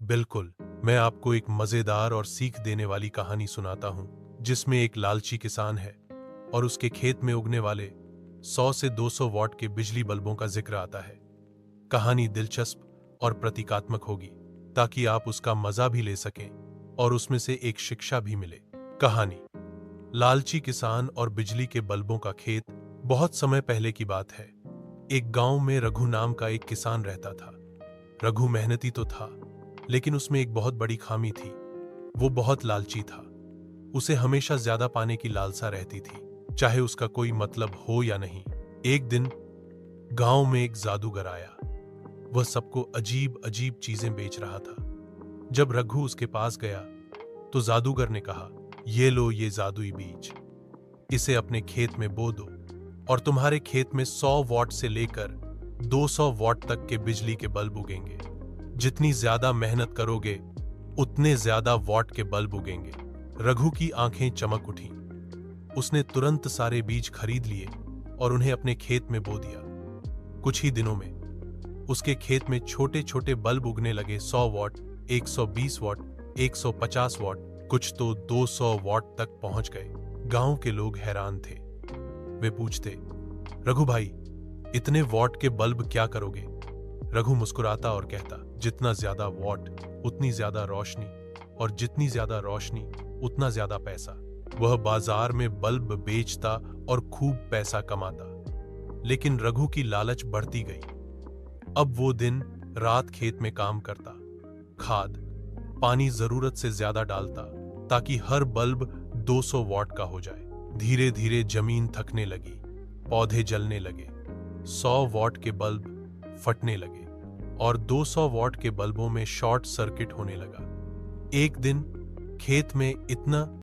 बिल्कुल, मैं आपको एक मजेदार और सीख देने वाली कहानी सुनाता हूँ, जिसमें एक लालची किसान है और उसके खेत में उगने वाले 100 से 200 वॉट के बिजली बल्बों का जिक्र आता है। कहानी दिलचस्प और प्रतीकात्मक होगी, ताकि आप उसका मजा भी ले सकें और उसमें से एक शिक्षा भी मिले। कहानी: लालची किसान और बिजली के बल्बों का खेत। बहुत समय पहले की बात है। एक गांव में रघु नाम का एक किसान रहता था। रघु मेहनती तो था, लेकिन उसमें एक बहुत बड़ी खामी थी। वो बहुत लालची था। उसे हमेशा ज्यादा पाने की लालसा रहती थी, चाहे उसका कोई मतलब हो या नहीं। एक दिन गांव में एक जादूगर आया। वह सबको अजीब अजीब चीजें बेच रहा था। जब रघु उसके पास गया तो जादूगर ने कहा, ये लो ये जादुई बीज, इसे अपने खेत में बो दो और तुम्हारे खेत में 100 वॉट से लेकर 200 वॉट तक के बिजली के बल्ब उगेंगे। जितनी ज्यादा मेहनत करोगे, उतने ज्यादा वॉट के बल्ब उगेंगे। रघु की आंखें चमक उठीं। उसने तुरंत सारे बीज खरीद लिए और उन्हें अपने खेत में बो दिया। कुछ ही दिनों में उसके खेत में छोटे छोटे बल्ब उगने लगे। 100 वॉट, 120 वॉट, 150 वॉट, कुछ तो 200 वॉट तक पहुंच गए। गांव के लोग हैरान थे। वे पूछते, रघु भाई, इतने वॉट के बल्ब क्या करोगे? रघु मुस्कुराता और कहता, जितना ज्यादा वॉट उतनी ज्यादा रोशनी, और जितनी ज्यादा रोशनी उतना ज्यादा पैसा। वह बाजार में बल्ब बेचता और खूब पैसा कमाता। लेकिन रघु की लालच बढ़ती गई। अब वो दिन रात खेत में काम करता, खाद पानी जरूरत से ज्यादा डालता, ताकि हर बल्ब 200 वॉट का हो जाए। धीरे धीरे जमीन थकने लगी, पौधे जलने लगे, 100 वॉट के बल्ब फटने लगे और 200 वॉट के बल्बों में शॉर्ट सर्किट होने लगा। एक दिन खेत में इतना